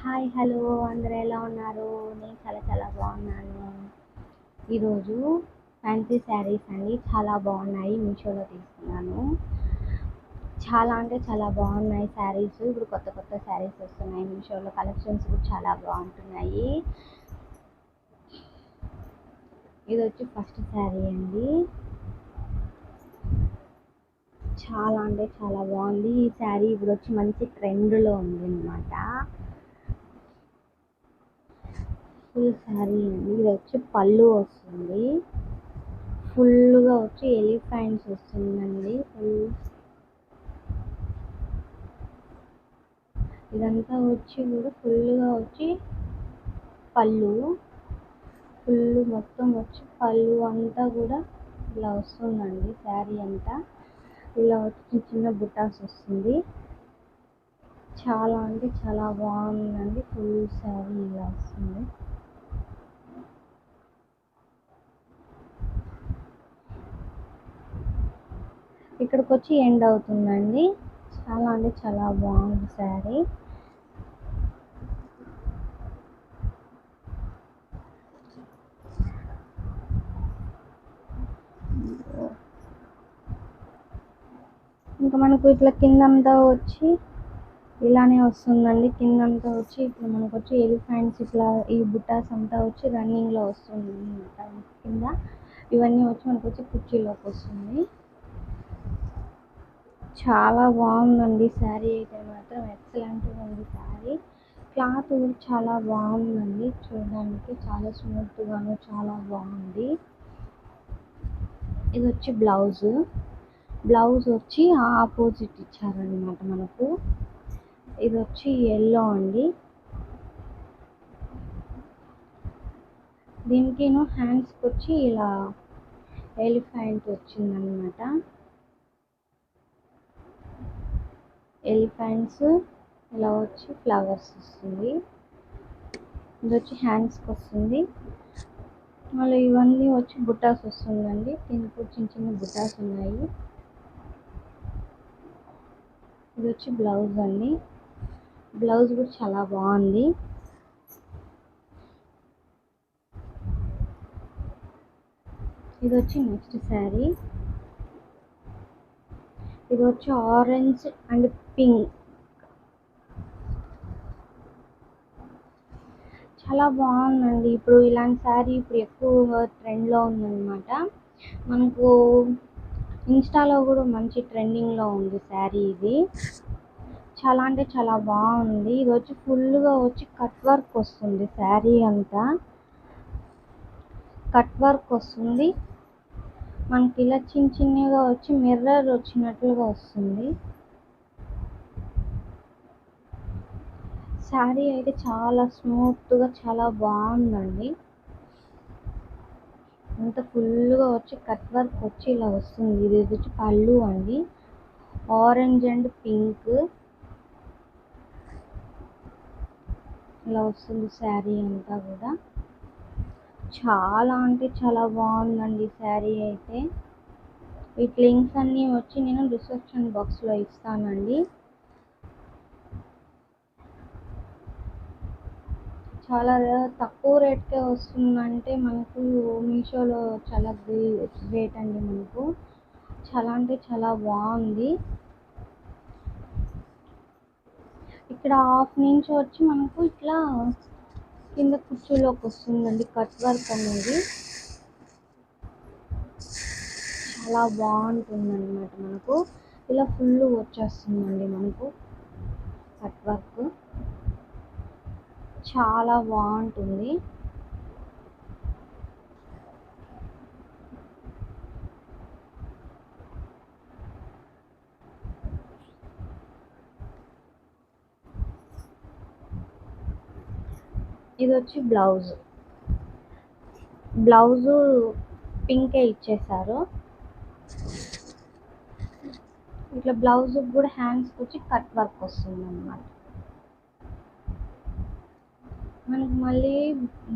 Hi hello అందరూ ఎలా ఉన్నారు? నేను చాలా చాలా బాగున్నాను. ఈరోజు ఫ్యాన్సీ శారీస్ అండి, చాలా బాగున్నాయి. మీషోలో తీసుకున్నాను. చాలా అంటే చాలా బాగున్నాయి శారీస్. ఇప్పుడు కొత్త కొత్త శారీస్ వస్తున్నాయి మీషోలో. కలెక్షన్స్ కూడా చాలా బాగుంటున్నాయి. ఇది వచ్చి ఫస్ట్ శారీ అండి. చాలా అంటే చాలా బాగుంది ఈ శారీ. ఇప్పుడు వచ్చి మంచి ట్రెండ్లో ఉంది అనమాట. ఫుల్ శారీ అండి. ఇది వచ్చి పళ్ళు వస్తుంది. ఫుల్గా వచ్చి ఎలిఫెంట్స్ వస్తుందండి. ఇదంతా వచ్చి కూడా ఫుల్గా వచ్చి పళ్ళు, ఫుల్ మొత్తం వచ్చి పళ్ళు అంతా కూడా ఇలా వస్తుందండి. శారీ అంతా ఇలా వచ్చి చిన్న బుటాస్ వస్తుంది. చాలా అంటే చాలా బాగుందండి. ఫుల్ శారీ ఇలా వస్తుంది. ఇక్కడికి వచ్చి ఎండ్ అవుతుందండి. చాలా అంటే చాలా బాగుంది శారీ. ఇంకా మనకు ఇట్లా కిందంతా వచ్చి ఇలానే వస్తుందండి. కిందంతా వచ్చి ఇప్పుడు మనకు వచ్చి ఎలిఫెంట్స్ ఇట్లా ఈ బుటాస్ అంతా వచ్చి రన్నింగ్లో వస్తుంది అనమాట. కింద ఇవన్నీ వచ్చి మనకు వచ్చి కుర్చీలోకి వస్తుంది. చాలా బాగుందండి శారీ అయితే మాత్రం ఎక్సలెంట్గా ఉంది శారీ. క్లాత్ కూడా చాలా బాగుందండి. చూడడానికి చాలా స్మూత్గాను చాలా బాగుంది. ఇది వచ్చి బ్లౌజ్ వచ్చి ఆపోజిట్ ఇచ్చారనమాట మనకు. ఇది వచ్చి ఎల్లో అండి. దీనికి హ్యాండ్స్కి వచ్చి ఇలా ఎలిఫెంట్ వచ్చిందనమాట. ఎలిఫెంట్స్ ఇలా వచ్చి ఫ్లవర్స్ వస్తుంది. ఇది వచ్చి హ్యాండ్స్కి వస్తుంది. మళ్ళీ ఇవన్నీ వచ్చి బుటాస్ వస్తుందండి. దీనికి చిన్న చిన్న బుటాస్ ఉన్నాయి. ఇది వచ్చి బ్లౌజ్ అండి. బ్లౌజ్ కూడా చాలా బాగుంది. ఇది వచ్చి నెక్స్ట్ శారీ. ఇది వచ్చి ఆరెంజ్ అండ్ పింక్. చాలా బాగుందండి. ఇప్పుడు ఇలాంటి శారీ ఇప్పుడు ఎక్కువ ట్రెండ్లో ఉందన్నమాట. మనకు ఇన్స్టాలో కూడా మంచి ట్రెండింగ్లో ఉంది శారీ ఇది. చాలా అంటే చాలా బాగుంది. ఇది వచ్చి ఫుల్గా వచ్చి కట్ వర్క్ వస్తుంది. శారీ అంతా కట్ వర్క్ వస్తుంది. మనకి ఇలా చిన్న చిన్నగా వచ్చి మిర్రర్ వచ్చినట్లుగా వస్తుంది. శారీ అయితే చాలా స్మూత్గా చాలా బాగుందండి. అంత ఫుల్గా వచ్చి కట్ వర్క్ వచ్చి ఇలా వస్తుంది. ఇది వచ్చి పళ్ళు అండి. ఆరెంజ్ అండ్ పింక్ ఇలా వస్తుంది శారీ అంతా కూడా. చాలా అంటే చాలా బాగుందండి శారీ అయితే. వీటి లింక్స్ అన్నీ వచ్చి నేను డిస్క్రిప్షన్ బాక్స్లో ఇస్తానండి. చాలా తక్కువ రేట్కే వస్తుందంటే మనకు మీషోలో చాలా గ్రేట్ అండి. మనకు చాలా అంటే చాలా బాగుంది. ఇక్కడ హాఫ్ నుంచి వచ్చి మనకు ఇట్లా కింద కుర్చీలోకి వస్తుందండి. కట్ వర్క్ అనేది చాలా బాగుంటుంది అన్నమాట. మనకు ఇలా ఫుల్ వచ్చేస్తుందండి. మనకు కట్ వర్క్ చాలా బాగుంటుంది. ఇది వచ్చి బ్లౌజ్ పింకే ఇచ్చేసారు. ఇట్లా బ్లౌజ్ కూడా హ్యాండ్స్కి వచ్చి కట్ వర్క్ వస్తుంది అన్నమాట. మనకి మళ్ళీ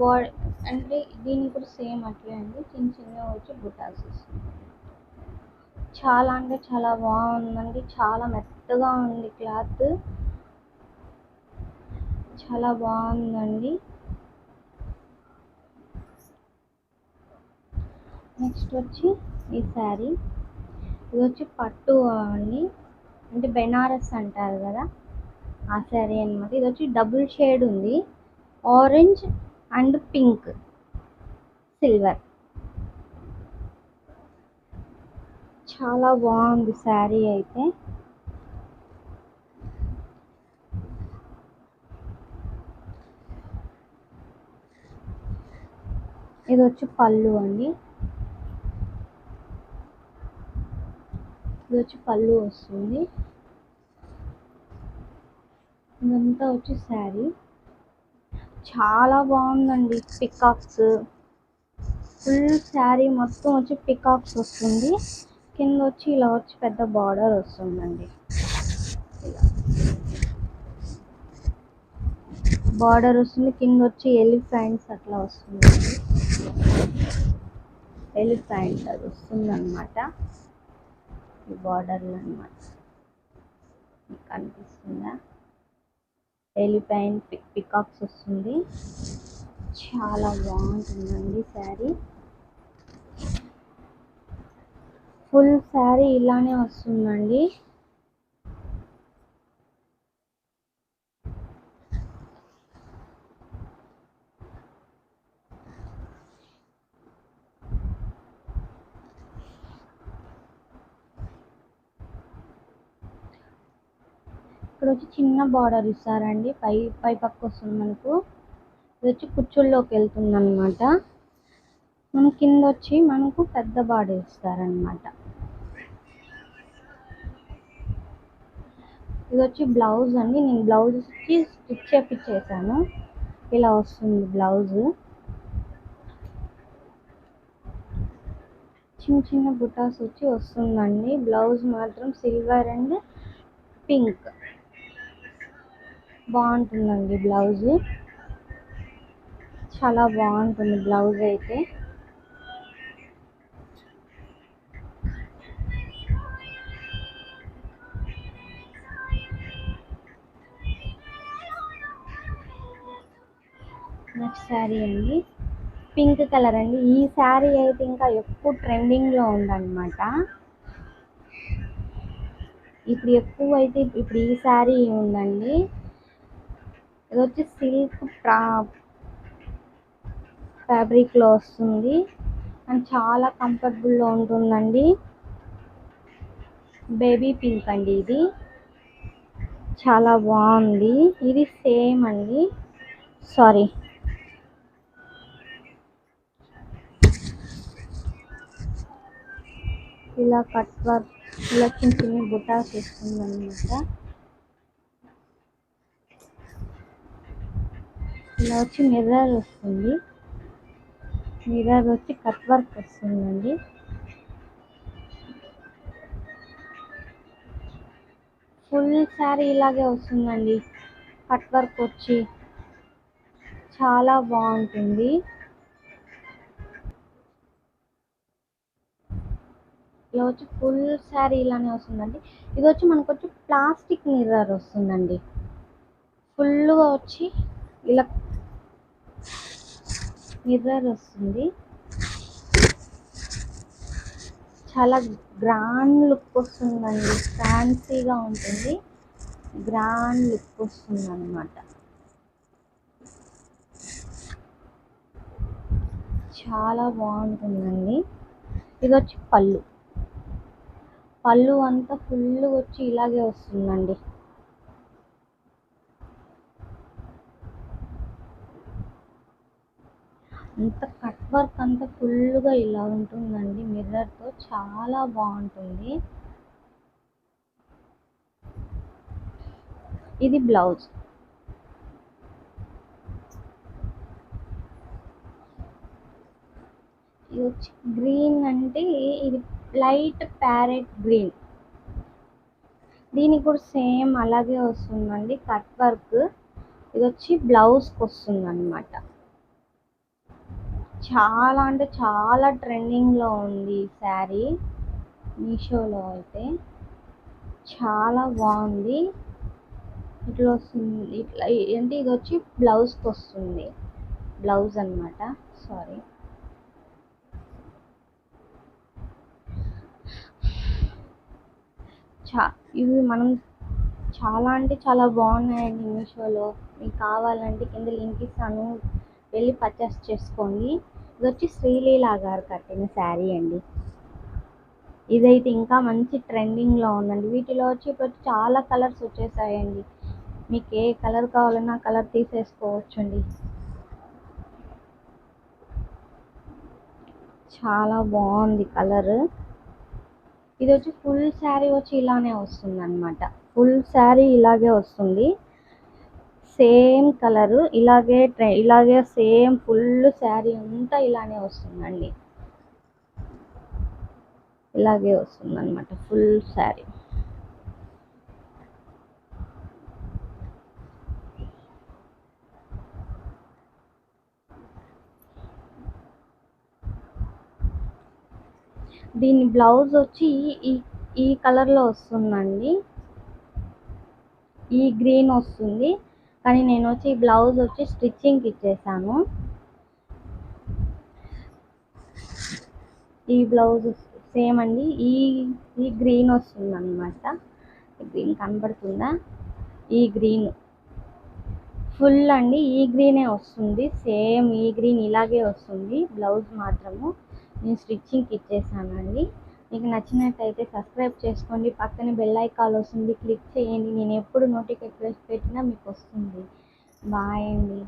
బాడీ అంటే దీనికి కూడా సేమ్ అట్లే అండి. చిన్న చిన్న వచ్చి బుటాస్ వస్తుంది. చాలా అంటే చాలా బాగుందండి. చాలా మెత్తగా ఉంది క్లాత్. చాలా బాగుందండి. నెక్స్ట్ వచ్చి ఈ శారీ, ఇది వచ్చి పట్టు అండి, అంటే బెనారస్ అంటారు కదా ఆ శారీ అనమాట. ఇది వచ్చి డబుల్ షేడ్ ఉంది, ఆరెంజ్ అండ్ పింక్ సిల్వర్. చాలా బాగుంది శారీ అయితే. ఇది వచ్చి పళ్ళు అండి, ఇది వచ్చి పళ్ళు వస్తుంది. ఇదంతా వచ్చి శారీ చాలా బాగుందండి. పికాక్స్, ఫుల్ శారీ మొత్తం వచ్చి పికాక్స్ వస్తుంది. కింద వచ్చి ఇలా వచ్చి పెద్ద బార్డర్ వస్తుందండి. ఇలా బార్డర్ వస్తుంది, కింద వచ్చి ఎలిఫెంట్స్ అట్లా వస్తుంది. ఎలిఫెంట్ అది వస్తుంది అనమాట ఈ బార్డర్లో అనమాట. మీకు కనిపిస్తుందా? ఎలిఫెంట్ పికాక్స్ వస్తుంది. చాలా బాగుంటుందండి శారీ. ఫుల్ శారీ ఇలానే వస్తుందండి. ఇక్కడ వచ్చి చిన్న బార్డర్ ఇస్తారండి, పై పక్క వస్తుంది మనకు. ఇది వచ్చి కుచ్చుల్లోకి వెళ్తుంది అనమాట. మన కింద వచ్చి మనకు పెద్ద బార్డర్ ఇస్తారనమాట. ఇది వచ్చి బ్లౌజ్ అండి, నేను బ్లౌజ్కి స్టిచ్ చేపించేసాను. ఇలా వస్తుంది బ్లౌజ్. చిన్న చిన్న బుటాస్ వచ్చి వస్తుందండి. బ్లౌజ్ మాత్రం సిల్వర్ అండ్ పింక్ బాగుంటుందండి. బ్లౌజ్ చాలా బాగుంటుంది బ్లౌజ్ అయితే. నెక్స్ట్ శారీ అండి, పింక్ కలర్ అండి. ఈ శారీ అయితే ఇంకా ఎక్కువ ట్రెండింగ్లో ఉందన్నమాట. ఇప్పుడు ఎక్కువ అయితే ఇప్పుడు ఈ శారీ ఉందండి. ఇది వచ్చి సిల్క్ ఫ్యాబ్రిక్లో వస్తుంది అండ్ చాలా కంఫర్టబుల్లో ఉంటుందండి. బేబీ పింక్ అండి, ఇది చాలా బాగుంది. ఇది సేమ్ అండి, సారీ ఇలా కట్ వర్క్, ఇలా చిన్న చిన్న బుటాస్ వస్తుంది అనమాట. ఇలా వచ్చి మిర్రర్ వస్తుంది, మిర్రర్ వచ్చి కట్ వర్క్ వస్తుందండి. ఫుల్ శారీ ఇలాగే వస్తుందండి, కట్ వర్క్ వచ్చి చాలా బాగుంటుంది. ఇలా వచ్చి ఫుల్ శారీ ఇలానే వస్తుందండి. ఇది వచ్చి మనకు వచ్చి ప్లాస్టిక్ మిర్రర్ వస్తుందండి. ఫుల్గా వచ్చి ఇలా మిర్రర్ వస్తుంది. చాలా గ్రాండ్ లుక్ వస్తుందండి, ఫ్యాన్సీగా ఉంటుంది, గ్రాండ్ లుక్ వస్తుంది అన్నమాట. చాలా బాగుంటుందండి. ఇది వచ్చి పళ్ళు, పళ్ళు అంతా ఫుల్ వచ్చి ఇలాగే వస్తుందండి. అంత కట్ వర్క్ అంతా ఫుల్గా ఇలా ఉంటుందండి మిర్రర్తో, చాలా బాగుంటుంది. ఇది బ్లౌజ్. ఇది వచ్చి గ్రీన్ అంటే ఇది లైట్ ప్యారెట్ గ్రీన్. దీనికి కూడా సేమ్ అలాగే వస్తుందండి కట్ వర్క్. ఇది వచ్చి బ్లౌజ్కి వస్తుంది అనమాట. చాలా అంటే చాలా ట్రెండింగ్లో ఉంది ఈ శారీ, మీషోలో అయితే చాలా బాగుంది. ఇట్లా వస్తుంది. ఇట్లా అంటే ఇది వచ్చి బ్లౌజ్కి వస్తుంది, బ్లౌజ్ అనమాట. సారీ, ఇవి మనం చాలా అంటే చాలా బాగున్నాయండి మీషోలో. మీకు కావాలంటే కింద లింక్ ఇస్తాను, వెళ్ళి పర్చేస్ చేసుకోండి. ఇది వచ్చి శ్రీలీల గారు కట్టిన శారీ అండి. ఇదైతే ఇంకా మంచి ట్రెండింగ్లో ఉందండి. వీటిలో వచ్చి ఇప్పుడు చాలా కలర్స్ వచ్చేసాయండి. మీకు ఏ కలర్ కావాలన్నా కలర్ తీసేసుకోవచ్చండి. చాలా బాగుంది కలర్. ఇది వచ్చి ఫుల్ శారీ వచ్చి ఇలానే వస్తుంది అనమాట. ఫుల్ శారీ ఇలాగే వస్తుంది, సేమ్ కలరు ఇలాగే సేమ్ ఫుల్ శారీ అంతా ఇలానే వస్తుందండి. ఇలాగే వస్తుంది అనమాట ఫుల్ శారీ. దీని బ్లౌజ్ వచ్చి ఈ ఈ కలర్లో వస్తుందండి, ఈ గ్రీన్ వస్తుంది. కానీ నేను వచ్చి బ్లౌజ్ వచ్చి స్టిచ్చింగ్కి ఇచ్చేసాను. ఈ బ్లౌజ్ సేమ్ అండి, ఈ గ్రీన్ వస్తుంది అనమాట. గ్రీన్ కనబడుతుందా? ఈ గ్రీన్ ఫుల్ అండి, ఈ గ్రీనే వస్తుంది, సేమ్ ఈ గ్రీన్ ఇలాగే వస్తుంది. బ్లౌజ్ మాత్రము నేను స్టిచ్చింగ్కి ఇచ్చేసానండి. మీకు నచ్చినట్టయితే సబ్స్క్రైబ్ చేసుకోండి, పక్కన బెల్ ఐకాన్ వస్తుంది, క్లిక్ చేయండి. నేను ఎప్పుడు నోటిఫికేషన్ పెట్టినా మీకు వస్తుంది. బాయ్ అండి.